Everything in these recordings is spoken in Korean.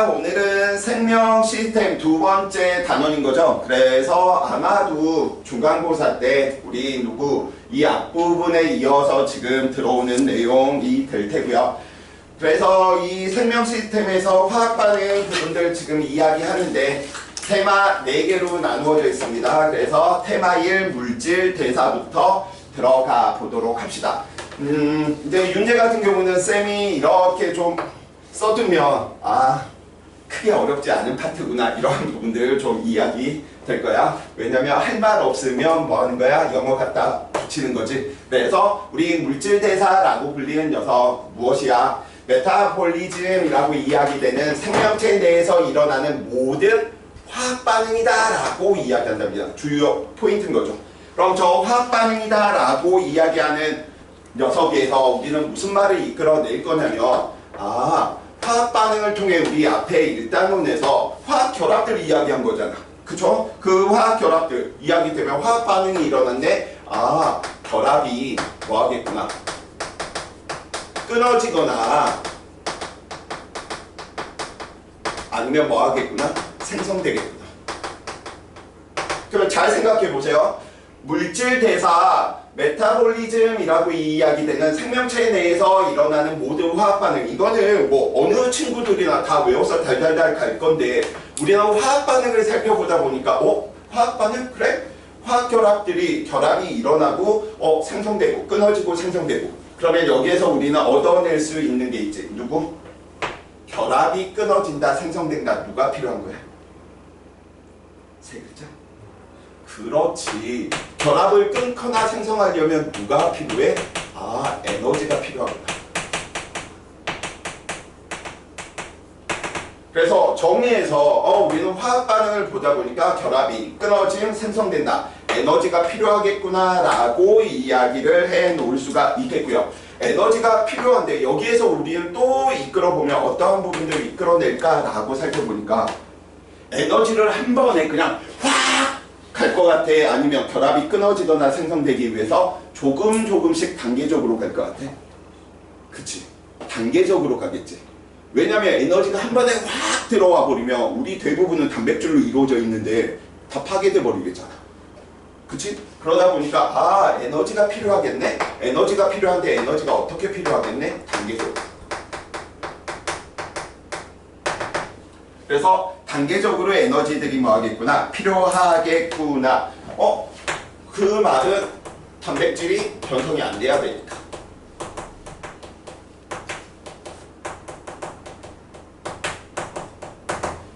오늘은 생명 시스템 두 번째 단원인 거죠. 그래서 아마도 중간고사 때 우리 이 앞부분에 이어서 지금 들어오는 내용이 될 테고요. 그래서 이 생명 시스템에서 화학 반응 부분들 지금 이야기하는데 테마 4개로 나누어져 있습니다. 그래서 테마 1 물질 대사부터 들어가 보도록 합시다. 이제 윤재 같은 경우는 쌤이 이렇게 좀 써두면 크게 어렵지 않은 파트구나 이런 부분들 좀 이야기 될 거야. 왜냐면 할 말 없으면 뭐 하는 거야? 영어 갖다 붙이는 거지. 그래서 우리 물질대사라고 불리는 녀석 무엇이야? 메타볼리즘이라고 이야기되는 생명체 내에서 일어나는 모든 화학 반응이다 라고 이야기한답니다. 주요 포인트인 거죠. 그럼 저 화학 반응이다 라고 이야기하는 녀석에서 우리는 무슨 말을 이끌어낼 거냐면 화학 반응을 통해 우리 앞에 1단원에서 화학 결합들 이야기한 거잖아. 그쵸? 그 화학 결합들 이야기되면 화학 반응이 일어났는데 결합이 뭐 하겠구나. 끊어지거나 아니면 뭐 하겠구나. 생성되겠구나. 그럼 잘 생각해 보세요. 물질 대사 메타볼리즘이라고 이야기되는 생명체 내에서 일어나는 모든 화학 반응, 이거는 뭐 어느 친구들이나 다 외워서 달달달 갈 건데 우리는 화학 반응을 살펴보다 보니까 화학 반응? 그래? 화학 결합이 일어나고 생성되고 끊어지고 생성되고, 그러면 여기에서 우리는 얻어낼 수 있는 게 있지. 누구? 결합이 끊어진다 생성된다. 누가 필요한 거야? 세 글자? 그렇지. 결합을 끊거나 생성하려면 누가 필요해? 에너지가 필요하구나. 그래서 정리해서 우리는 화학 반응을 보다 보니까 결합이 끊어짐 생성된다. 에너지가 필요하겠구나 라고 이야기를 해 놓을 수가 있겠고요. 에너지가 필요한데 여기에서 우리는 또 이끌어보면 어떠한 부분들을 이끌어낼까 라고 살펴보니까 에너지를 한 번에 그냥 확 갈 것 같아? 아니면 결합이 끊어지거나 생성되기 위해서 조금씩 단계적으로 갈 것 같아? 그치? 단계적으로 가겠지. 왜냐면 에너지가 한 번에 확 들어와 버리면 우리 대부분은 단백질로 이루어져 있는데 다 파괴돼 버리겠잖아. 그치? 그러다 보니까 에너지가 필요하겠네? 에너지가 필요한데 에너지가 어떻게 필요하겠네? 단계적으로. 그래서 단계적으로 에너지들이 뭐 하겠구나? 필요하겠구나. 그 말은 단백질이 변성이 안 돼야 되니까.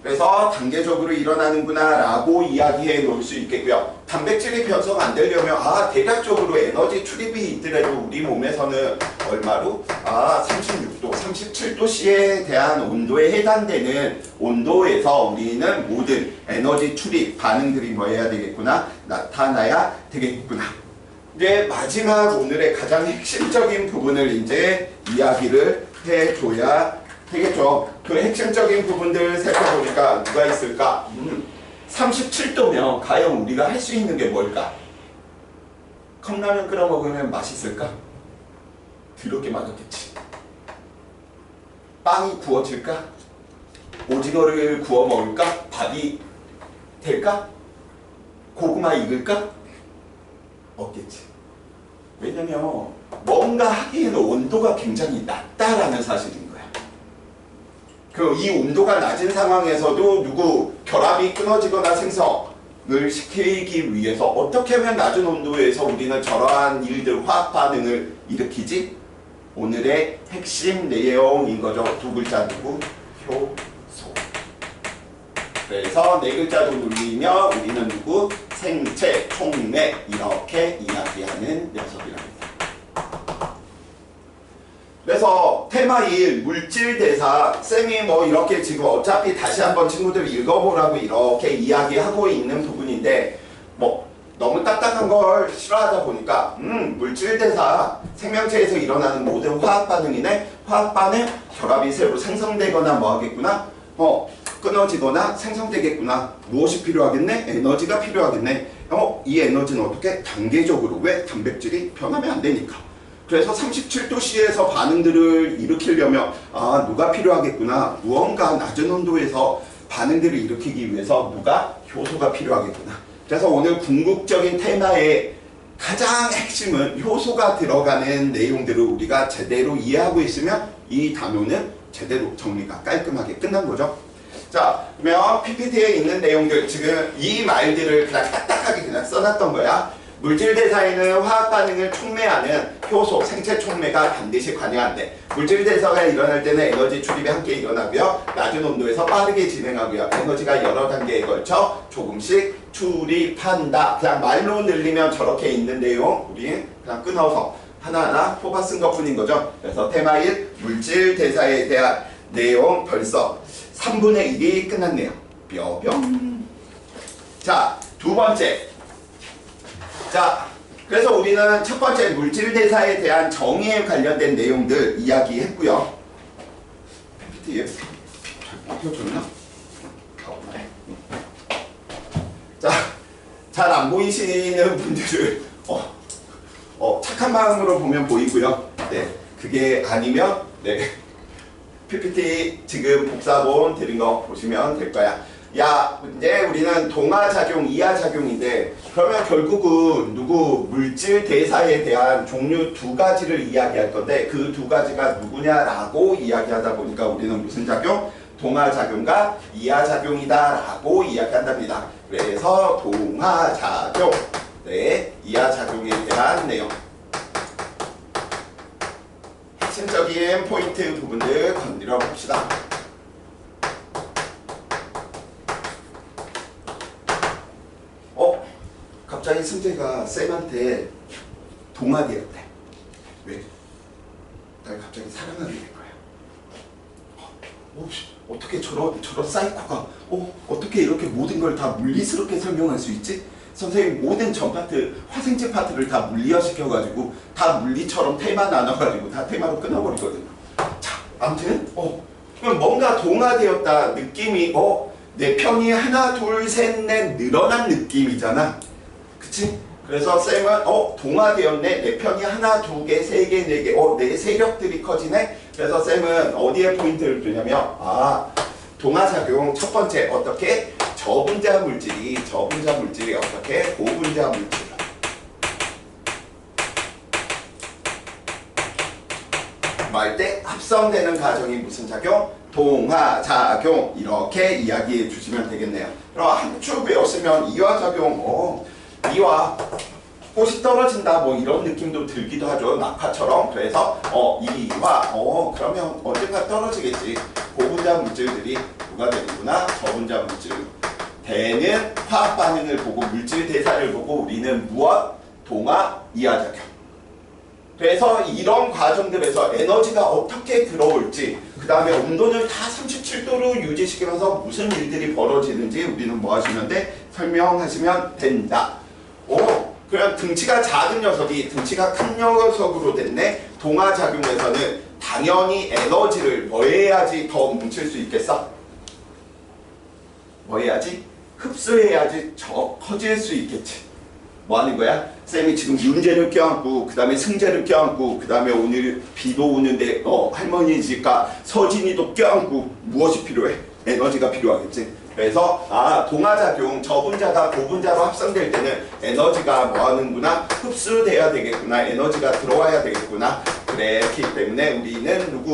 그래서 단계적으로 일어나는구나 라고 이야기해 놓을 수 있겠고요. 단백질이 변성 안 되려면 대략적으로 에너지 출입이 있더라도 우리 몸에서는 얼마로? 36도, 37도씨에 대한 온도에 해당되는 온도에서 우리는 모든 에너지 출입 반응들이 뭐 해야 되겠구나? 나타나야 되겠구나. 이제 마지막 오늘의 가장 핵심적인 부분을 이제 이야기를 해줘야 되겠죠. 그 핵심적인 부분들 살펴보니까 누가 있을까? 37도면 과연 우리가 할 수 있는 게 뭘까? 컵라면 끓여 먹으면 맛있을까? 더럽게 맛없겠지. 빵이 구워질까? 오징어를 구워 먹을까? 밥이 될까? 고구마 익을까? 없겠지. 왜냐면 뭔가 하기에는 온도가 굉장히 낮다라는 사실인 거야. 이 온도가 낮은 상황에서도 결합이 끊어지거나 생성을 시키기 위해서 어떻게 하면 낮은 온도에서 우리는 저러한 일들, 화학 반응을 일으키지? 오늘의 핵심 내용인 거죠. 두 글자 누구? 효소. 그래서 네 글자로 눌리면 우리는 누구? 생체, 촉매 이렇게 이야기하는 녀석이랍니다. 그래서 테마 1 물질 대사, 쌤이 뭐 이렇게 지금 어차피 다시 한번 친구들 읽어보라고 이렇게 이야기하고 있는 부분인데 뭐 너무 딱딱한 걸 싫어하다 보니까 물질 대사, 생명체에서 일어나는 모든 화학 반응이네. 화학 반응, 결합이 새로 생성되거나 뭐 하겠구나? 끊어지거나 생성되겠구나. 무엇이 필요하겠네? 에너지가 필요하겠네. 이 에너지는 어떻게? 단계적으로. 왜? 단백질이 변하면 안 되니까. 그래서 37도씨에서 반응들을 일으키려면 누가 필요하겠구나. 무언가 낮은 온도에서 반응들을 일으키기 위해서 효소가 필요하겠구나. 그래서 오늘 궁극적인 테마의 가장 핵심은 효소가 들어가는 내용들을 우리가 제대로 이해하고 있으면 이 단원은 제대로 정리가 깔끔하게 끝난 거죠. 자, 그러면 PPT에 있는 내용들, 지금 이 말들을 그냥 딱딱하게 그냥 써놨던 거야. 물질 대사에는 화학 반응을 촉매하는 효소, 생체 촉매가 반드시 관여한대. 물질 대사가 일어날 때는 에너지 출입이 함께 일어나고요. 낮은 온도에서 빠르게 진행하고요. 에너지가 여러 단계에 걸쳐 조금씩 출입한다. 그냥 말로 늘리면 저렇게 있는 내용 우리 그냥 끊어서 하나하나 뽑아 쓴 것뿐인 거죠. 그래서 테마 1, 물질 대사에 대한 내용 벌써 3분의 1이 끝났네요. 뼈뿅. 자, 두 번째. 자, 그래서 우리는 첫 번째 물질 대사에 대한 정의에 관련된 내용들 이야기했고요. PPT에 잘 바뀌어졌나? 자, 잘 안 보이시는 분들은 착한 마음으로 보면 보이고요. 네, 그게 아니면 네, PPT 지금 복사본 드린 거 보시면 될 거야. 야, 이제 우리는 동화작용, 이하작용인데 그러면 결국은 물질 대사에 대한 종류 두 가지를 이야기할 건데 그 두 가지가 누구냐라고 이야기하다 보니까 우리는 무슨 작용? 동화작용과 이하작용이다라고 이야기한답니다. 그래서 동화작용, 네, 이하작용에 대한 내용. 핵심적인 포인트 부분들 건드려 봅시다. 갑자기 승재가 쌤한테 동화되었대. 왜? 날 갑자기 사랑하게 된 거야. 어떻게 저런 사이코가 어떻게 이렇게 모든 걸 다 물리스럽게 설명할 수 있지? 선생님 모든 전 파트, 화생체 파트를 다 물리화시켜가지고 다 물리처럼 테마 나눠가지고 다 테마로 끊어버리거든요. 자, 아무튼 그럼 뭔가 동화되었다 느낌이 내 편이 하나 둘 셋 넷 늘어난 느낌이잖아. 그치? 그래서 쌤은 동화되었네. 내 편이 하나 두 개 세 개 네 개 내 세력들이 커지네. 그래서 쌤은 어디에 포인트를 두냐면 동화작용 첫 번째 어떻게? 저분자 물질이 어떻게? 고분자 물질 할 때 합성되는 과정이 무슨 작용? 동화작용. 이렇게 이야기해 주시면 되겠네요. 그럼 한 줄 외웠으면 이화작용 이화 꽃이 떨어진다 뭐 이런 느낌도 들기도 하죠. 낙화처럼. 그래서 이화 그러면 언젠가 떨어지겠지. 고분자 물질들이 누가 되는구나? 저분자 물질 되는 화학 반응을 보고 물질 대사를 보고 우리는 무엇? 동화 이하작용. 그래서 이런 과정들에서 에너지가 어떻게 들어올지 그 다음에 온도를 다 37도로 유지시키면서 무슨 일들이 벌어지는지 우리는 뭐 하시면 돼? 설명하시면 된다. 그럼 등치가 작은 녀석이 등치가 큰 녀석으로 됐네. 동화작용에서는 당연히 에너지를 뭐 해야지 더 뭉칠 수 있겠어? 뭐 해야지? 흡수해야지 더 커질 수 있겠지. 뭐 하는 거야? 쌤이 지금 윤재를 껴안고 그 다음에 승재를 껴안고 그 다음에 오늘 비도 오는데 할머니 집가 서진이도 껴안고 무엇이 필요해? 에너지가 필요하겠지. 그래서 동화작용 저분자가 고분자로 합성될 때는 에너지가 뭐 하는구나? 흡수돼야 되겠구나. 에너지가 들어와야 되겠구나. 그랬기 때문에 우리는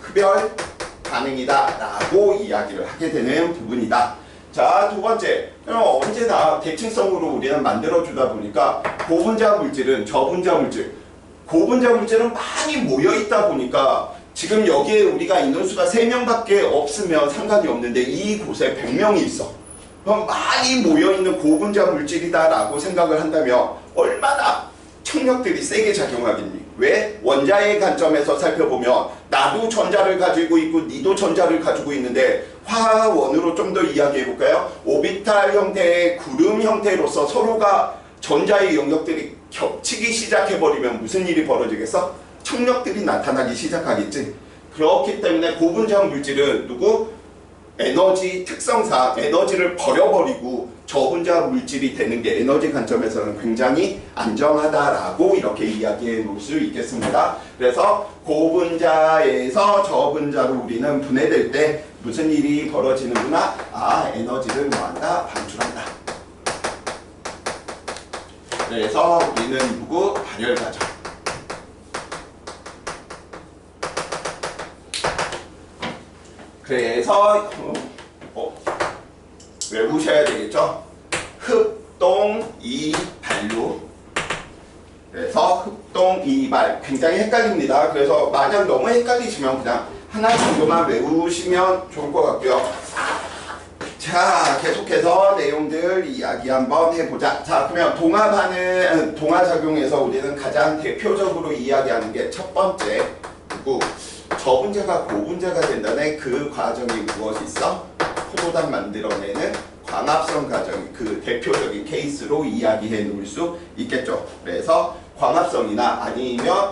흡열 반응이다 라고 이야기를 하게 되는 부분이다. 자, 두 번째, 언제나 대칭성으로 우리는 만들어주다 보니까 고분자 물질은 저분자 물질, 고분자 물질은 많이 모여있다 보니까 지금 여기에 우리가 인원수가 3명밖에 없으면 상관이 없는데 이곳에 100명이 있어. 그럼 많이 모여있는 고분자 물질이다 라고 생각을 한다면 얼마나 청력들이 세게 작용하겠니? 왜? 원자의 관점에서 살펴보면 나도 전자를 가지고 있고 니도 전자를 가지고 있는데 화원으로 좀 더 이야기해볼까요? 오비탈 형태의 구름 형태로서 서로가 전자의 영역들이 겹치기 시작해버리면 무슨 일이 벌어지겠어? 청력들이 나타나기 시작하겠지. 그렇기 때문에 고분자 물질은 에너지 특성상 에너지를 버려버리고 저 혼자 물질이 되는 게 에너지 관점에서는 굉장히 안정하다라고 이렇게 이야기해 놓을 수 있겠습니다. 그래서 고분자에서 저분자로 우리는 분해될 때 무슨 일이 벌어지는구나? 아, 에너지를 뭐한다? 방출한다. 그래서 우리는 누구? 발열 과정. 그래서 외우셔야 되겠죠? 흡동이발로. 그래서 흡동이발 굉장히 헷갈립니다. 그래서 만약 너무 헷갈리시면 그냥 하나 정도만 외우시면 좋을 것 같고요. 자, 계속해서 내용들 이야기 한번 해보자. 자, 그러면 동화작용에서 우리는 가장 대표적으로 이야기하는 게 첫 번째, 그리고 저분자가 고분자가 된다는 그 과정이 무엇이 있어? 포도당 만들어내는 광합성 과정이 그 대표적인 케이스로 이야기해 놓을 수 있겠죠. 그래서 광합성이나 아니면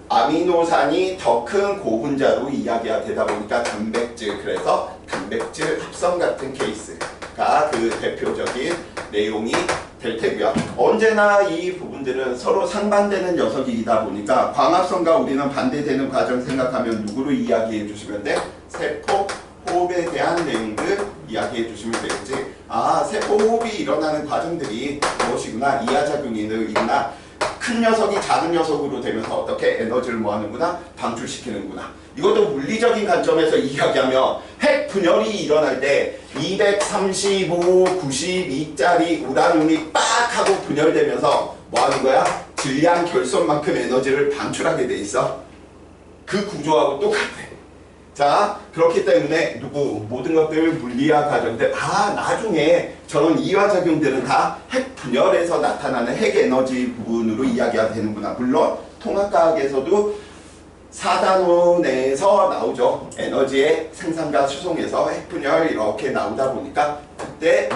아미노산이 더 큰 고분자로 이야기가 되다 보니까 단백질, 그래서 단백질 합성 같은 케이스가 그 대표적인 내용이 될 테고요. 언제나 이 부분들은 서로 상반되는 녀석이다 보니까 광합성과 우리는 반대되는 과정 생각하면 누구로 이야기해 주시면 돼? 세포 호흡에 대한 내용들 이야기해 주시면 되겠지. 아, 세포 호흡이 일어나는 과정들이 무엇이구나? 이하작용이구나. 큰 녀석이 작은 녀석으로 되면서 어떻게 에너지를 뭐하는구나? 방출시키는구나. 이것도 물리적인 관점에서 이야기하면 핵 분열이 일어날 때 235, 92짜리 우라늄이 빡 하고 분열되면서 뭐하는 거야? 질량 결손만큼 에너지를 방출하게 돼 있어. 그 구조하고 똑같아. 자, 그렇기 때문에 모든 것들 물리학 과정들, 나중에 저런 이화작용들은 다 핵 분열에서 나타나는 핵 에너지 부분으로 이야기가 되는구나. 물론 통합과학에서도 4단원에서 나오죠. 에너지의 생산과 수송에서 핵 분열 이렇게 나오다 보니까 그때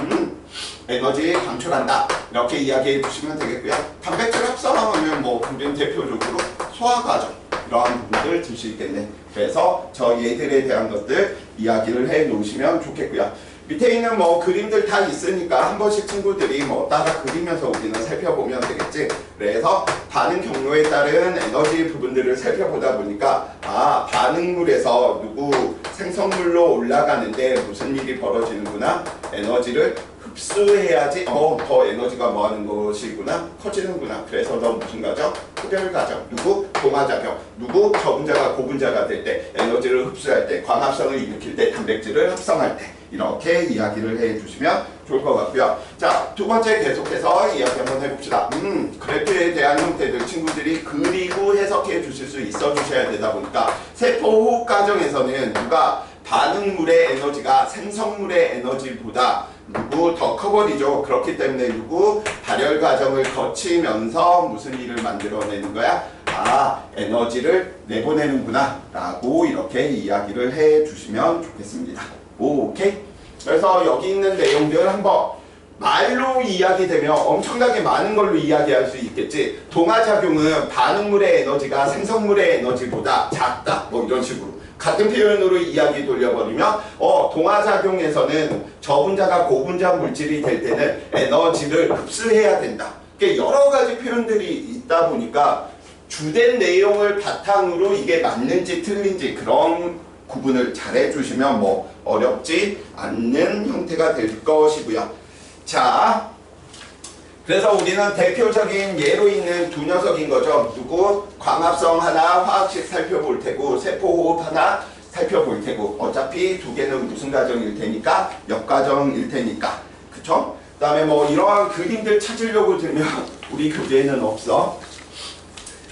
에너지 방출한다 이렇게 이야기해 주시면 되겠고요. 단백질 합성하면 우리는 대표적으로 소화 과정 이러한 부분들 들 수 있겠네. 그래서 저 얘들에 대한 것들 이야기를 해 놓으시면 좋겠고요. 밑에 있는 그림들 다 있으니까 한 번씩 친구들이 따라 그리면서 우리는 살펴보면 되겠지. 그래서 반응 경로에 따른 에너지 부분들을 살펴보다 보니까 반응물에서 생성물로 올라가는데 무슨 일이 벌어지는구나. 에너지를 흡수해야지 더 에너지가 뭐하는 것이구나 커지는구나. 그래서 너 무슨 과정? 흡열 과정. 동화작용. 저분자가 고분자가 될 때 에너지를 흡수할 때 광합성을 일으킬 때 단백질을 합성할 때 이렇게 이야기를 해주시면 좋을 것 같고요. 자, 두 번째 계속해서 이야기 한번 해봅시다. 그래프에 대한 형태들 친구들이 그리고 해석해 주실 수 있어 주셔야 되다 보니까 세포 호흡 과정에서는 반응물의 에너지가 생성물의 에너지보다 더 커버리죠. 그렇기 때문에 발열 과정을 거치면서 무슨 일을 만들어내는 거야? 에너지를 내보내는구나 라고 이렇게 이야기를 해 주시면 좋겠습니다. 오케이? 그래서 여기 있는 내용들 한번 말로 이야기되면 엄청나게 많은 걸로 이야기할 수 있겠지. 동화작용은 반응물의 에너지가 생성물의 에너지보다 작다 이런 식으로 같은 표현으로 이야기 돌려버리면 동화작용에서는 저분자가 고분자 물질이 될 때는 에너지를 흡수해야 된다. 여러 가지 표현들이 있다 보니까 주된 내용을 바탕으로 이게 맞는지 틀린지 그런 구분을 잘 해주시면 어렵지 않는 형태가 될 것이고요. 자, 그래서 우리는 대표적인 예로 있는 두 녀석인 거죠. 광합성 하나 화학식 살펴볼 테고 세포호흡 하나 살펴볼 테고 어차피 두 개는 무슨 과정일 테니까 역과정일 테니까 그쵸? 그 다음에 이러한 그림들 찾으려고 들면 우리 교재에는 없어.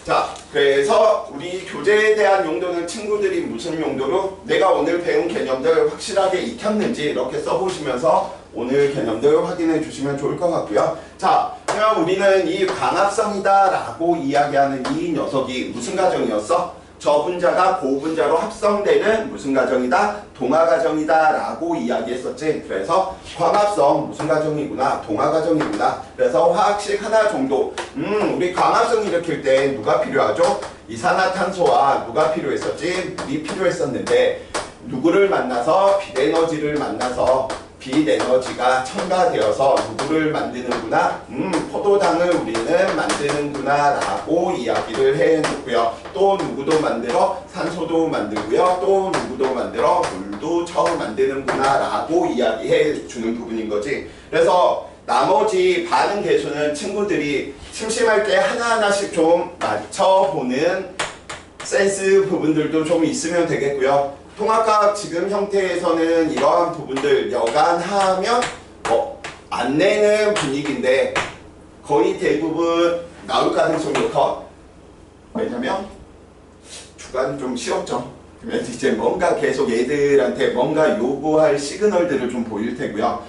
자, 그래서 우리 교재에 대한 용도는 친구들이 무슨 용도로 내가 오늘 배운 개념들 확실하게 익혔는지 이렇게 써보시면서 오늘 개념들 확인해 주시면 좋을 것 같고요. 자, 그럼 우리는 이 광합성이다 라고 이야기하는 이 녀석이 무슨 과정이었어? 저분자가 고분자로 합성되는 무슨 과정이다? 동화 과정이다 라고 이야기했었지. 그래서 광합성 무슨 과정이구나? 동화 과정이구나. 그래서 화학식 하나 정도 우리 광합성 일으킬 때 누가 필요하죠? 이산화탄소와 누가 필요했었지? 물이 필요했었는데 누구를 만나서 빛에너지를 만나서 빛에너지가 첨가되어서 누구를 만드는구나, 포도당을 우리는 만드는구나 라고 이야기를 해놓고요. 또 누구도 만들어 산소도 만들고요. 또 누구도 만들어 물도 처음 만드는구나 라고 이야기해 주는 부분인 거지. 그래서 나머지 반응 개수는 친구들이 심심할 때 하나하나씩 좀 맞춰보는 센스 부분들도 좀 있으면 되겠고요. 통합과학 지금 형태에서는 이러한 부분들 여간하면 안 내는 분위기인데 거의 대부분 나올 가능성이 커. 왜냐면 주간 좀 쉬웠죠. 그러면 이제 뭔가 계속 얘들한테 뭔가 요구할 시그널들을 좀 보일 테고요.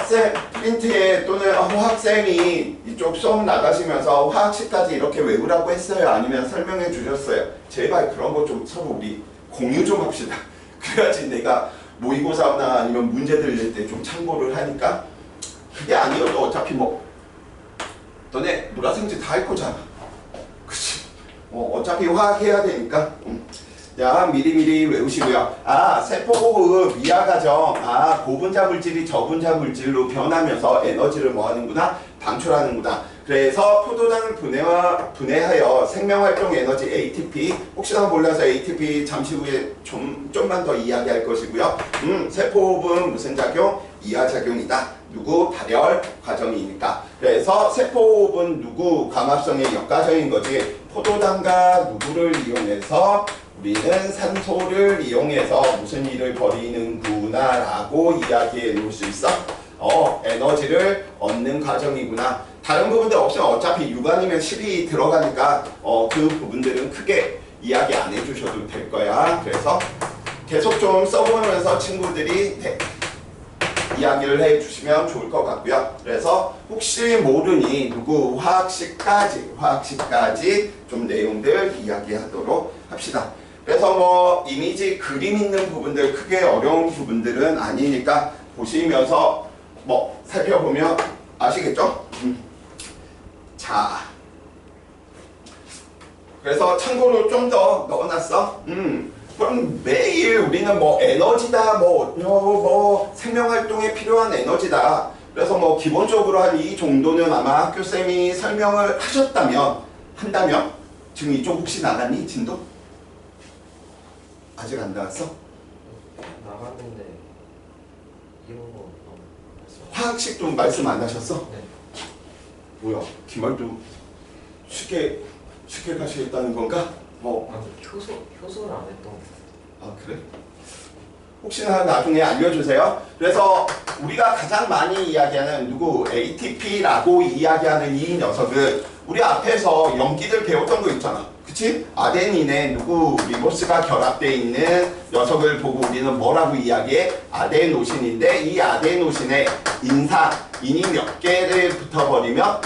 쌤, 프린트에 또는 화학쌤이 이쪽 수업 나가시면서 화학식까지 이렇게 외우라고 했어요? 아니면 설명해 주셨어요? 제발 그런 거 좀 서로 우리 공유 좀 합시다. 그래야지 내가 모의고사나 아니면 문제들 낼 때 좀 참고를 하니까. 그게 아니어도 어차피 너네 물화생지 다 할 거잖아. 그치? 어차피 화학 해야 되니까. 자, 미리미리 외우시고요. 세포호흡 미하과정. 고분자 물질이 저분자 물질로 변하면서 에너지를 뭐하는구나? 방출하는구나. 그래서 포도당을 분해하여 생명활동 에너지 ATP, 혹시나 몰라서 ATP 잠시 후에 좀만 더 이야기할 것이고요. 세포호흡은 무슨 작용? 이하작용이다. 누구? 발열 과정이니까. 그래서 세포호흡은 누구? 감압성의 역과정인 거지. 포도당과 누구를 이용해서 우리는 산소를 이용해서 무슨 일을 벌이는구나 라고 이야기해 놓을 수 있어. 에너지를 얻는 과정이구나. 다른 부분들 없으면 어차피 6아니면 10이 들어가니까 그 부분들은 크게 이야기 안 해주셔도 될 거야. 그래서 계속 좀 써보면서 친구들이 이야기를 해주시면 좋을 것 같고요. 그래서 혹시 모르니 누구 화학식까지 좀 내용들 이야기하도록 합시다. 그래서 이미지 그림 있는 부분들 크게 어려운 부분들은 아니니까 보시면서 살펴보면 아시겠죠? 자, 그래서 참고로 좀 더 넣어놨어. 그럼 매일 우리는 에너지다, 생명활동에 필요한 에너지다. 그래서 기본적으로 한 이 정도는 아마 학교쌤이 설명을 한다면 지금 이쪽 혹시 나갔니? 진도? 아직 안 나왔어? 나갔는데 이런 거 화학식도 말씀 안 하셨어? 네. 뭐야, 기말도 쉽게 가시겠다는 건가? 효소를 안 했던. 그래? 혹시나 나중에 알려주세요. 그래서 우리가 가장 많이 이야기하는 누구? ATP라고 이야기하는 이 녀석은 우리 앞에서 염기들 배웠던 거 있잖아. 그치? 아데닌에 누구? 리보스가 결합되어 있는 녀석을 보고 우리는 뭐라고 이야기해? 아데노신인데 이 아데노신에 인이 몇 개를 붙어버리면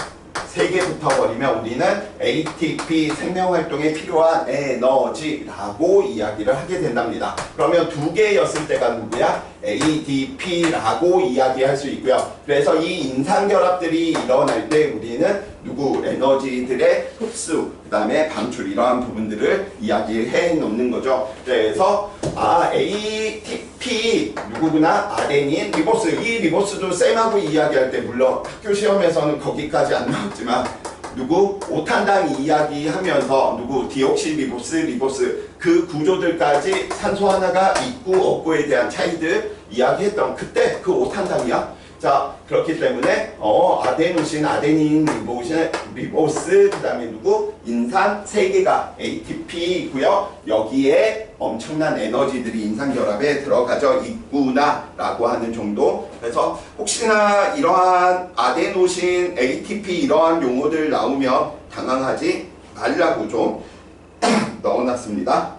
3개 붙어버리면 우리는 ATP 생명활동에 필요한 에너지라고 이야기를 하게 된답니다. 그러면 2개였을 때가 누구야? ADP라고 이야기할 수 있고요. 그래서 이 인산결합들이 일어날 때 우리는 누구? 에너지들의 흡수, 그 다음에 방출 이러한 부분들을 이야기해 놓는 거죠. 그래서 ATP 누구구나? 아데닌, 리보스. 이 리보스도 쌤하고 이야기할 때 물론 학교 시험에서는 거기까지 안 나왔지만 누구? 오탄당 이야기하면서 누구? 디옥시리보스 그 구조들까지 산소 하나가 있고 없고에 대한 차이들 이야기했던 그때 그 오탄당이야. 자, 그렇기 때문에 아데노신, 아데닌, 리보스, 그 다음에 누구? 인산 3개가 ATP이고요. 여기에 엄청난 에너지들이 인산결합에 들어가져 있구나 라고 하는 정도. 그래서 혹시나 이러한 아데노신, ATP 이러한 용어들 나오면 당황하지 말라고 좀 넣어놨습니다.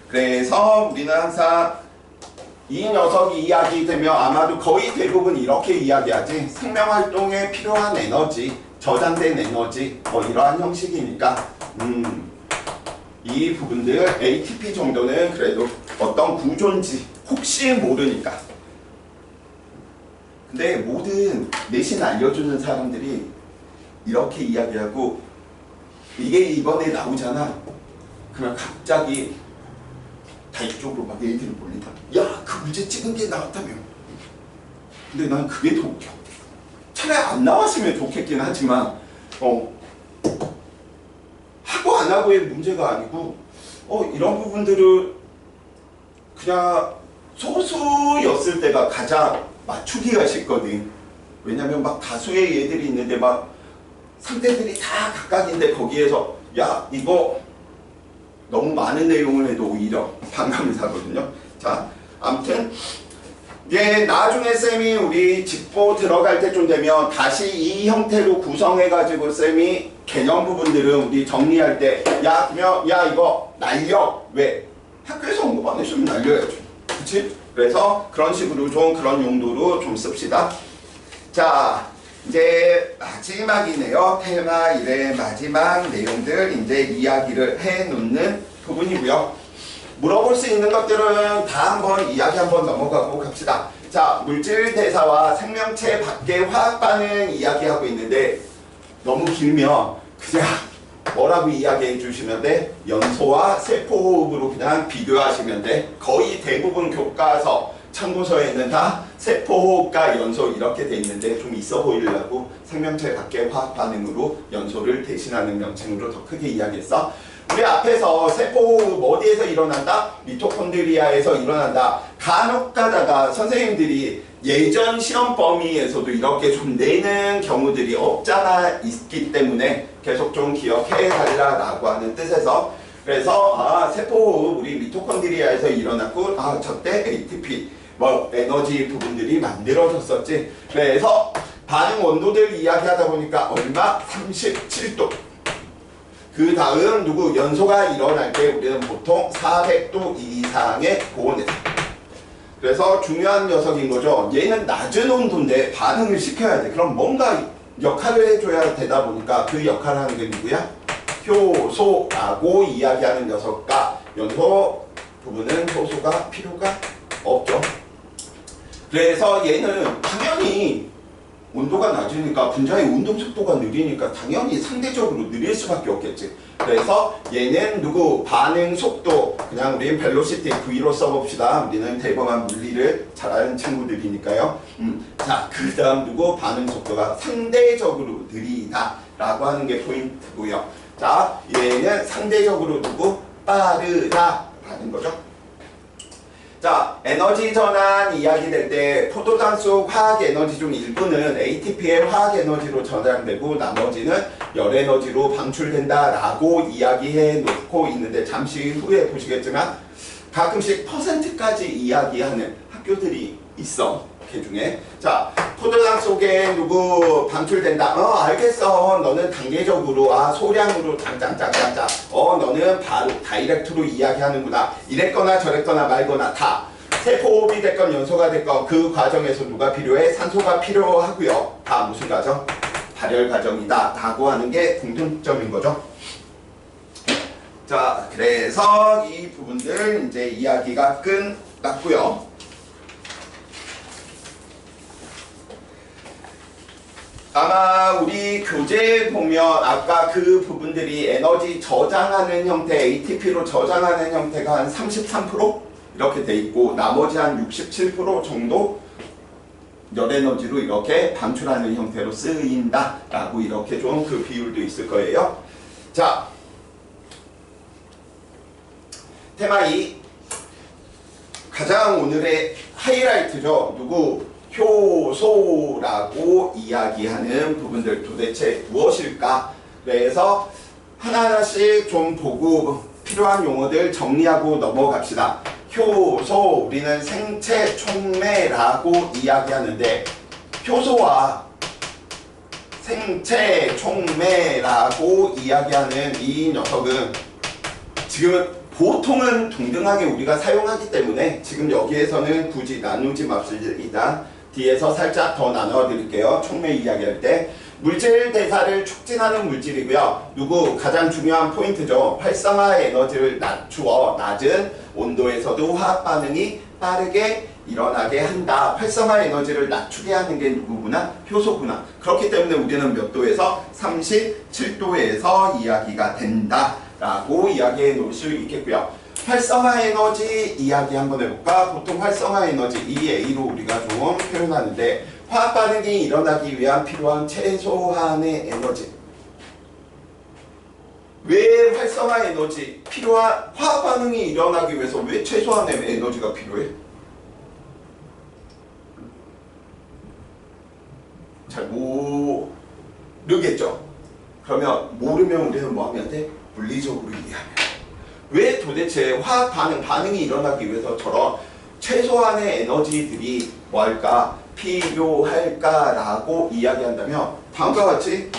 그래서 우리는 항상 이 녀석이 이야기되면 아마도 거의 대부분 이렇게 이야기하지. 생명활동에 필요한 에너지, 저장된 에너지 이러한 형식이니까 이 부분들 ATP 정도는 그래도 어떤 구조인지 혹시 모르니까. 근데 모든 내신 알려주는 사람들이 이렇게 이야기하고 이게 이번에 나오잖아. 그러면 갑자기 다 이쪽으로 막 애들이 몰린다. 야, 그 문제 찍은 게 나왔다며. 근데 난 그게 더 웃겨. 차라리 안 나왔으면 좋겠긴 하지만 하고 안 하고의 문제가 아니고 이런 부분들을 그냥 소수였을 때가 가장 맞추기가 쉽거든. 왜냐면 막 다수의 얘들이 있는데 막 상대들이 다 각각인데 거기에서 야 이거 너무 많은 내용을 해도 오히려 반감이 사거든요. 자, 아무튼 이제 나중에 쌤이 우리 직보 들어갈 때쯤 되면 다시 이 형태로 구성해가지고 쌤이 개념 부분들은 우리 정리할 때 야 그러면 야 이거 날려. 왜? 학교에서 언급 안 했으면 날려야죠. 그치? 그래서 그런 식으로 좀 그런 용도로 좀 씁시다. 자, 이제 마지막이네요. 테마 1의 마지막 내용들 이제 이야기를 해놓는 부분이고요. 물어볼 수 있는 것들은 다 한번 이야기 한번 넘어가고 갑시다. 자, 물질 대사와 생명체 밖의 화학 반응 이야기하고 있는데 너무 길면 그냥 뭐라고 이야기해 주시면 돼? 연소와 세포호흡으로 그냥 비교하시면 돼. 거의 대부분 교과서 참고서에는 다 세포호흡과 연소 이렇게 돼 있는데 좀 있어 보이려고 생명체 밖의 화학 반응으로 연소를 대신하는 명칭으로 더 크게 이야기했어. 우리 앞에서 세포호흡 어디에서 일어난다? 미토콘드리아에서 일어난다. 간혹 가다가 선생님들이 예전 시험 범위에서도 이렇게 좀 내는 경우들이 없잖아 있기 때문에 계속 좀 기억해 달라라고 하는 뜻에서 그래서 세포호흡 우리 미토콘드리아에서 일어났고 저때 ATP 뭐 에너지 부분들이 만들어졌었지. 그래서 반응 온도들 이야기하다 보니까 얼마? 37도. 그 다음 누구 연소가 일어날 때 우리는 보통 400도 이상의 고온에서. 그래서 중요한 녀석인 거죠. 얘는 낮은 온도인데 반응을 시켜야 돼. 그럼 뭔가 역할을 해줘야 되다 보니까 그 역할을 하는 게 누구야? 효소라고 이야기하는 녀석과 연소 부분은 효소가 필요가 없죠. 그래서 얘는 당연히 온도가 낮으니까 분자의 운동 속도가 느리니까 당연히 상대적으로 느릴 수밖에 없겠지. 그래서 얘는 누구 반응 속도 그냥 우리는 벨로시티 V로 써봅시다. 우리는 대범한 물리를 잘 아는 친구들이니까요. 자, 그 다음 누구 반응 속도가 상대적으로 느리다 라고 하는 게 포인트고요. 자, 얘는 상대적으로 누구 빠르다 라는 거죠. 자, 에너지 전환 이야기 될 때 포도당 속 화학 에너지 중 일부는 ATP의 화학 에너지로 저장되고 나머지는 열 에너지로 방출된다 라고 이야기해 놓고 있는데 잠시 후에 보시겠지만 가끔씩 퍼센트까지 이야기하는 학교들이 있어. 그 중에 자, 포도당 속에 누구 방출된다. 알겠어. 너는 단계적으로 소량으로 짱짱짱짱짱. 너는 바로 다이렉트로 이야기하는구나. 이랬거나 저랬거나 말거나 다 세포호흡이 됐건 연소가 됐건 그 과정에서 누가 필요해? 산소가 필요하고요. 다 무슨 과정? 발열 과정이다 라고 하는 게 공통점인 거죠. 자, 그래서 이 부분들 이제 이야기가 끝났고요. 아마 우리 교재 보면 아까 그 부분들이 에너지 저장하는 형태, ATP로 저장하는 형태가 한 33% 이렇게 돼 있고 나머지 한 67% 정도 열에너지로 이렇게 방출하는 형태로 쓰인다 라고 이렇게 좀 그 비율도 있을 거예요. 자, 테마 2 가장 오늘의 하이라이트죠. 누구? 효소라고 이야기하는 부분들 도대체 무엇일까? 그래서 하나하나씩 좀 보고 필요한 용어들 정리하고 넘어갑시다. 효소, 우리는 생체 촉매라고 이야기하는데 효소와 생체 촉매라고 이야기하는 이 녀석은 지금 보통은 동등하게 우리가 사용하기 때문에 지금 여기에서는 굳이 나누지 맙시다. 뒤에서 살짝 더 나눠 드릴게요. 촉매 이야기할 때 물질 대사를 촉진하는 물질이고요. 누구 가장 중요한 포인트죠. 활성화 에너지를 낮추어 낮은 온도에서도 화학 반응이 빠르게 일어나게 한다. 활성화 에너지를 낮추게 하는 게 누구구나? 효소구나. 그렇기 때문에 우리는 몇 도에서 37도에서 이야기가 된다 라고 이야기해 놓을 수 있겠고요. 활성화 에너지 이야기 한번 해볼까? 보통 활성화 에너지 EA로 우리가 좀 표현하는데 화학 반응이 일어나기 위한 필요한 최소한의 에너지. 왜 활성화 에너지 필요한 화학 반응이 일어나기 위해서 왜 최소한의 에너지가 필요해? 잘 모르겠죠? 그러면 모르면 우리는 뭐 하면 돼? 물리적으로 이해하면 왜 도대체 화학 반응이 일어나기 위해서 저런 최소한의 에너지들이 뭘까? 필요할까라고 이야기한다면 다음과 같이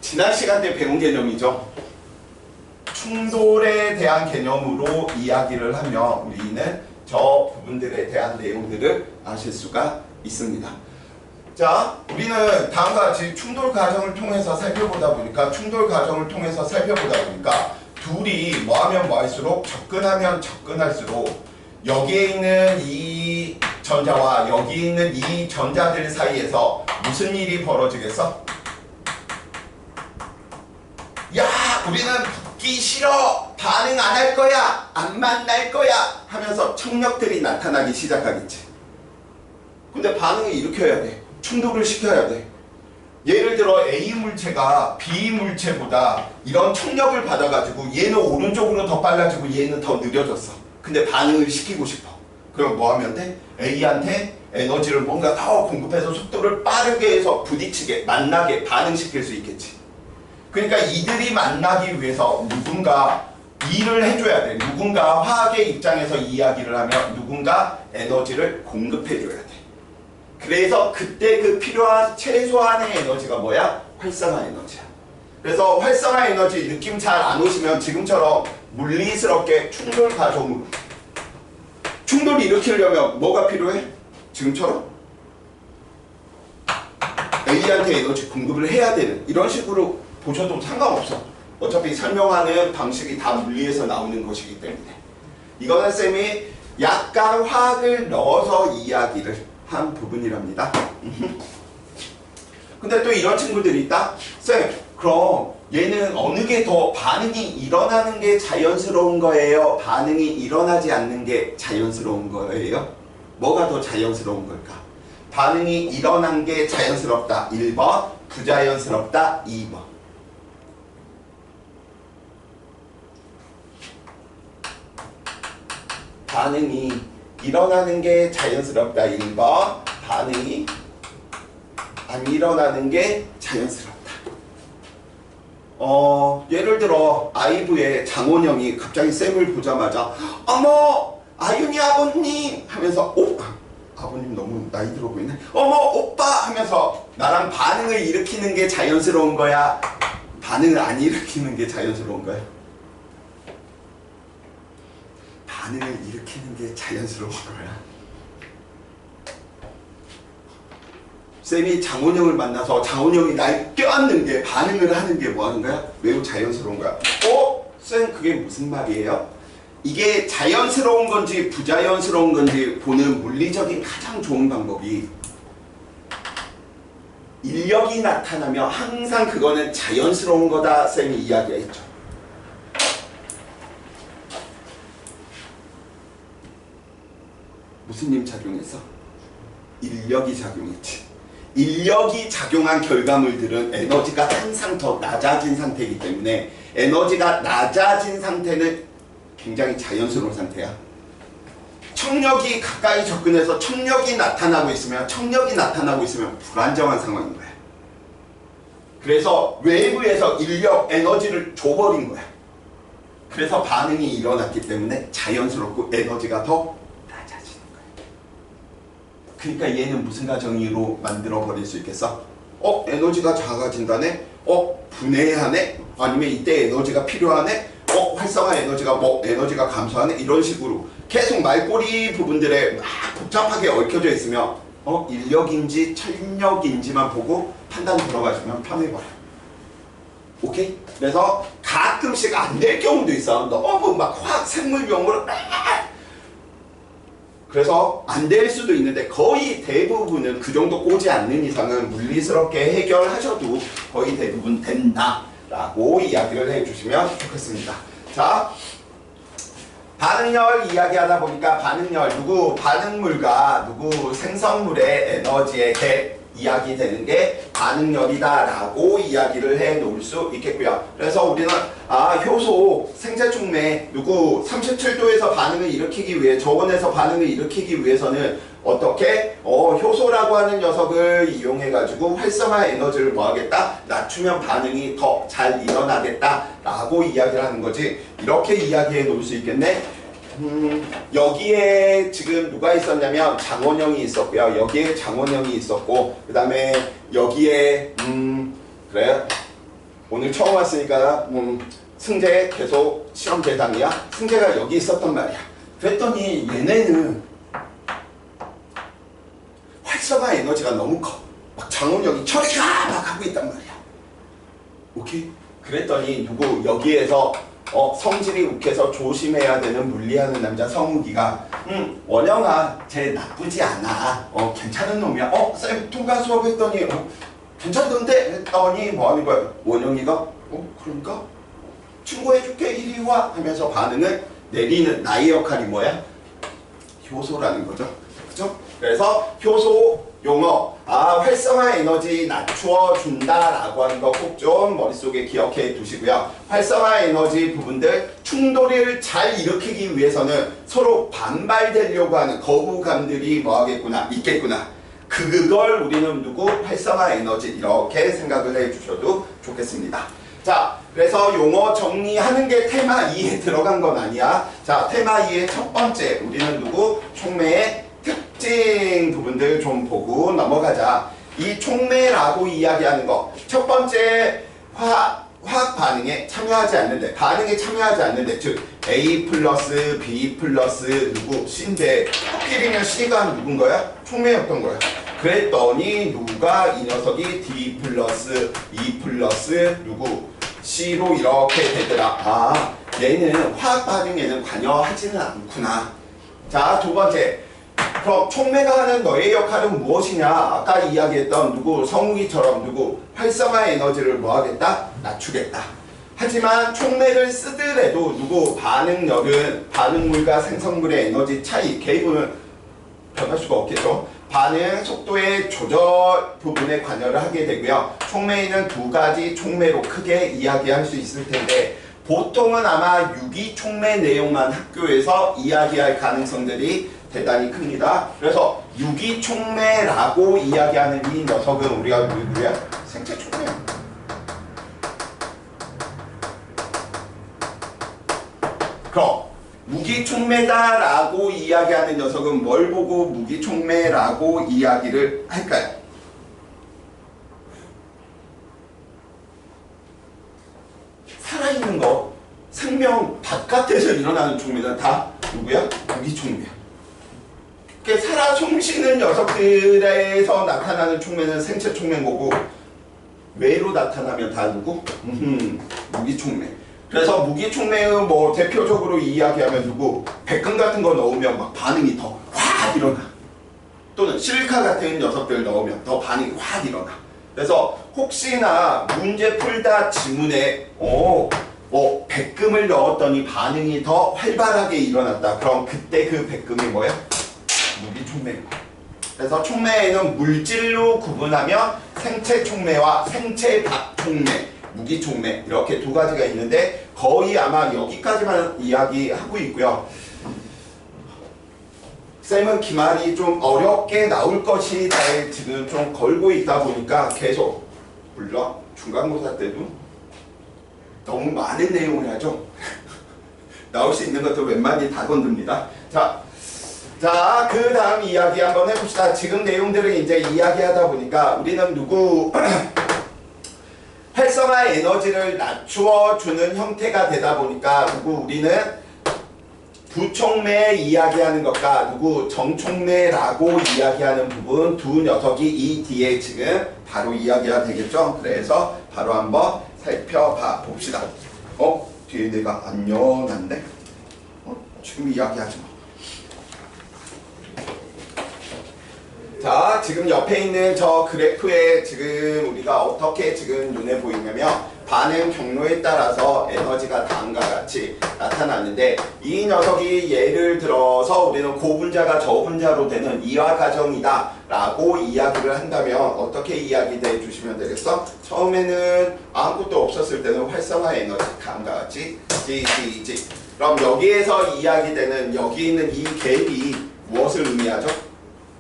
지난 시간 때 배운 개념이죠. 충돌에 대한 개념으로 이야기를 하면 우리는 저 부분들에 대한 내용들을 아실 수가 있습니다. 자, 우리는 다음과 같이 충돌 과정을 통해서 살펴보다 보니까 둘이 뭐하면 뭐할수록 접근하면 접근할수록 여기에 있는 이 전자와 여기 있는 이 전자들 사이에서 무슨 일이 벌어지겠어? 야, 우리는 붙기 싫어, 반응 안 할 거야, 안 만날 거야 하면서 청력들이 나타나기 시작하겠지. 근데 반응을 일으켜야 돼. 충돌을 시켜야 돼. 예를 들어 A 물체가 B 물체보다 이런 청력을 받아가지고 얘는 오른쪽으로 더 빨라지고 얘는 더 느려졌어. 근데 반응을 시키고 싶어. 그럼 뭐 하면 돼? A한테 에너지를 뭔가 더 공급해서 속도를 빠르게 해서 부딪히게, 만나게, 반응시킬 수 있겠지. 그러니까 이들이 만나기 위해서 누군가 일을 해줘야 돼. 누군가 화학의 입장에서 이야기를 하면 누군가 에너지를 공급해줘야 돼. 그래서 그때 그 필요한 최소한의 에너지가 뭐야? 활성화 에너지야. 그래서 활성화 에너지 느낌 잘 안 오시면 지금처럼 물리스럽게 충돌 과정으로 충돌을 일으키려면 뭐가 필요해? 지금처럼 A한테 에너지 공급을 해야 되는 이런 식으로 보셔도 상관없어. 어차피 설명하는 방식이 다 물리에서 나오는 것이기 때문에 이거는 쌤이 약간 화학을 넣어서 이야기를 한 부분이랍니다. 근데 또 이런 친구들이 있다. 쌤, 그럼 얘는 어느 게 더 반응이 일어나는 게 자연스러운 거예요? 반응이 일어나지 않는 게 자연스러운 거예요? 뭐가 더 자연스러운 걸까? 반응이 일어난 게 자연스럽다 1번, 부자연스럽다 2번. 반응이 일어나는 게 자연스럽다 1번, 반응이 안 일어나는 게 자연스럽다. 예를 들어 아이브의 장원영이 갑자기 쌤을 보자마자 어머 아윤이 아버님 하면서 아버님 너무 나이 들어 보이네. 어머 오빠 하면서 나랑 반응을 일으키는 게 자연스러운 거야? 반응을 안 일으키는 게 자연스러운 거야? 반응을 일으키는 게 자연스러운 거야. 쌤이 장원영을 만나서 장원영이 날 껴안는 게 반응을 하는 게 뭐 하는 거야? 매우 자연스러운 거야. 쌤 그게 무슨 말이에요? 이게 자연스러운 건지 부자연스러운 건지 보는 물리적인 가장 좋은 방법이 인력이 나타나면 항상 그거는 자연스러운 거다 쌤이 이야기했죠. 무슨 님 작용했어? 인력이 작용했지. 인력이 작용한 결과물들은 에너지가 항상 더 낮아진 상태이기 때문에 에너지가 낮아진 상태는 굉장히 자연스러운 상태야. 청력이 가까이 접근해서 청력이 나타나고 있으면 불안정한 상황인 거야. 그래서 외부에서 인력, 에너지를 줘버린 거야. 그래서 반응이 일어났기 때문에 자연스럽고 에너지가 더 낮아지는 거야. 그러니까 얘는 무슨 가정으로 만들어 버릴 수 있겠어? 에너지가 작아진다네? 분해하네? 아니면 이때 에너지가 필요하네? 활성화 에너지가 에너지가 감소하네? 이런 식으로 계속 말꼬리 부분들에 막 복잡하게 얽혀져 있으면 인력인지 천력인지만 보고 판단 들어가시면 편해버려. 오케이? 그래서 가끔씩 안 될 경우도 있어. 너무 막 화학 생물 용어로 그래서 안 될 수도 있는데 거의 대부분은 그 정도 꼬지 않는 이상은 물리스럽게 해결하셔도 거의 대부분 된다라고 이야기를 해주시면 좋겠습니다. 자, 반응열 이야기하다 보니까 반응열 누구 반응물과 누구 생성물의 에너지의 갭 이야기되는 게 반응열이다라고 이야기를 해 놓을 수 있겠고요. 그래서 우리는 효소 생체촉매 누구 37도에서 반응을 일으키기 위해 저온에서 반응을 일으키기 위해서는 어떻게 효소라고 하는 녀석을 이용해 가지고 활성화 에너지를 뭐하겠다 낮추면 반응이 더 잘 일어나겠다 라고 이야기를 하는 거지. 이렇게 이야기해 놓을 수 있겠네. 여기에 지금 누가 있었냐면 장원영이 있었고요. 여기에 장원영이 있었고 그 다음에 여기에 그래 오늘 처음 왔으니까 승재 계속 시험 대상이야. 승재가 여기 있었단 말이야. 그랬더니 얘네는 활성화 에너지가 너무 커. 막 장원영이 처리가 막 하고 있단 말이야. 오케이? 그랬더니 누구 여기에서 성질이 욱해서 조심해야 되는 물리하는 남자 성욱이가 원영아 쟤 나쁘지 않아. 괜찮은 놈이야. 쌤 통과 수업 했더니 괜찮던데? 했더니 뭐 하는 거야? 원영이가 그러니까 충고해줄게 이리 와 하면서 반응을 내리는 나의 역할이 뭐야? 효소라는 거죠. 그죠? 그래서 효소 용어 활성화 에너지 낮추어 준다라고 하는 거 꼭 좀 머릿속에 기억해 두시고요. 활성화 에너지 부분들 충돌을 잘 일으키기 위해서는 서로 반발되려고 하는 거부감들이 뭐하겠구나 있겠구나. 그걸 우리는 누구 활성화 에너지 이렇게 생각을 해 주셔도 좋겠습니다. 자, 그래서 용어 정리하는 게 테마 2에 들어간 건 아니야. 자, 테마 2의 첫 번째 우리는 누구 촉매의 특징 부분들 좀 보고 넘어가자. 이 촉매라고 이야기하는 거 첫 번째 화학 반응에 참여하지 않는데 반응에 참여하지 않는데 즉 A 플러스 B 플러스 누구 C인데 합끼리면 C가 누군 거야? 촉매였던 거야. 그랬더니 누가 이 녀석이 D 플러스 E 플러스 누구 C로 이렇게 되더라. 얘는 화학 반응에는 관여하지는 않구나. 자, 두 번째 그럼 촉매가 하는 너의 역할은 무엇이냐? 아까 이야기했던 누구 성욱이처럼 누구 활성화 에너지를 뭐하겠다? 낮추겠다. 하지만 촉매를 쓰더라도 누구 반응열은 반응물과 생성물의 에너지 차이 개입은 변할 수가 없겠죠. 반응 속도의 조절 부분에 관여를 하게 되고요. 촉매에는 두 가지 촉매로 크게 이야기할 수 있을 텐데 보통은 아마 유기촉매 내용만 학교에서 이야기할 가능성들이 대단히 큽니다. 그래서 유기촉매라고 이야기하는 이 녀석은 우리가 누구야? 생체촉매야. 그럼 무기촉매다라고 이야기하는 녀석은 뭘 보고 무기촉매라고 이야기를 할까요? 살아있는 거, 생명 바깥에서 일어나는 촉매는 다 누구야? 무기촉매야. 살아 숨쉬는 녀석들에서 나타나는 촉매는 생체 촉매인 거고 외로 나타나면 다 누구? 무기촉매. 그래서 무기촉매의 뭐 대표적으로 이야기하면 누구? 백금 같은 거 넣으면 막 반응이 더 확 일어나. 또는 실리카 같은 녀석들 넣으면 더 반응이 확 일어나. 그래서 혹시나 문제 풀다 지문에 백금을 넣었더니 반응이 더 활발하게 일어났다. 그럼 그때 그 백금이 뭐야? 무기촉매인 거야. 그래서 촉매에는 물질로 구분하면 생체 촉매와 생체 박촉매, 무기촉매 이렇게 두 가지가 있는데 거의 아마 여기까지만 이야기하고 있고요. 쌤은 기말이 좀 어렵게 나올 것이다 지금 좀 걸고 있다 보니까 계속 물론 중간고사 때도 너무 많은 내용을 하죠. 나올 수 있는 것도 웬만히 다 건듭니다. 자, 그 다음 이야기 한번 해봅시다. 지금 내용들을 이제 이야기하다 보니까 우리는 누구 활성화 에너지를 낮추어 주는 형태가 되다 보니까 누구 우리는 부촉매 이야기하는 것과 누구 정촉매라고 이야기하는 부분 두 녀석이 이 뒤에 지금 바로 이야기가 되겠죠. 그래서 바로 한번 살펴봐 봅시다. 뒤에 내가 안 연한데? 지금 이야기하지 마. 자, 지금 옆에 있는 저 그래프에 지금 우리가 어떻게 지금 눈에 보이냐면 반응 경로에 따라서 에너지가 다음과 같이 나타났는데 이 녀석이 예를 들어서 우리는 고분자가 저분자로 되는 이화 과정이다 라고 이야기를 한다면 어떻게 이야기해 주시면 되겠어? 처음에는 아무것도 없었을 때는 활성화 에너지 다음과 같이 G. 그럼 여기에서 이야기되는 여기 있는 이 갭이 무엇을 의미하죠?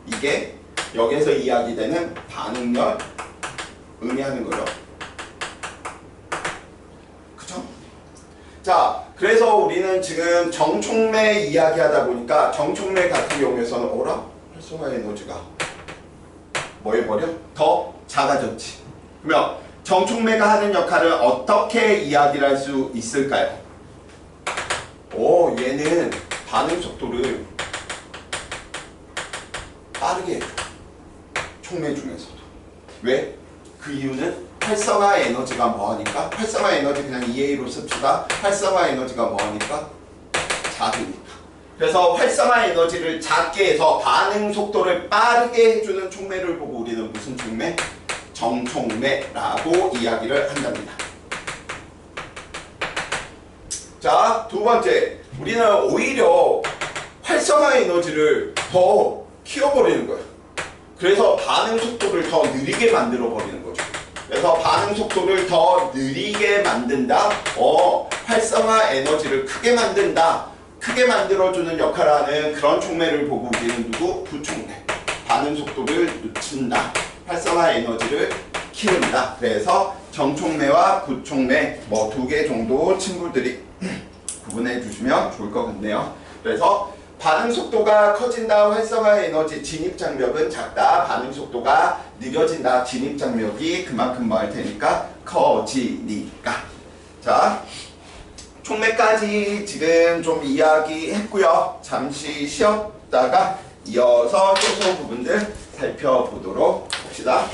이게 여기에서 이야기되는 반응열 의미하는 거죠. 그쵸? 자, 그래서 우리는 지금 정촉매 이야기하다 보니까 정촉매 같은 경우에서는 어라? 활성화 에너지가 뭐 해버려? 더 작아졌지. 그러면 정촉매가 하는 역할을 어떻게 이야기를 할 수 있을까요? 얘는 반응 속도를 빠르게 해줘. 촉매 중에서도. 왜? 그 이유는 활성화 에너지가 뭐하니까? 활성화 에너지 그냥 EA로 씁시다. 활성화 에너지가 뭐하니까? 작으니까. 그래서 활성화 에너지를 작게 해서 반응 속도를 빠르게 해주는 촉매를 보고 우리는 무슨 촉매? 정촉매라고 이야기를 한답니다. 자, 두 번째. 우리는 오히려 활성화 에너지를 더 키워버리는 거예요. 그래서 반응 속도를 더 느리게 만들어 버리는 거죠. 그래서 반응 속도를 더 느리게 만든다. 활성화 에너지를 크게 만든다. 크게 만들어주는 역할을 하는 그런 촉매를 보고 우리는 누구? 부촉매. 반응 속도를 늦춘다. 활성화 에너지를 키운다. 그래서 정촉매와 부촉매 뭐 2개 정도 친구들이 구분해 주시면 좋을 것 같네요. 그래서 반응 속도가 커진다. 활성화 에너지 진입 장벽은 작다. 반응 속도가 느려진다. 진입 장벽이 그만큼 뭐 할 테니까 커지니까. 자, 촉매까지 지금 좀 이야기했고요. 잠시 쉬었다가 이어서 효소 부분들 살펴보도록 합시다.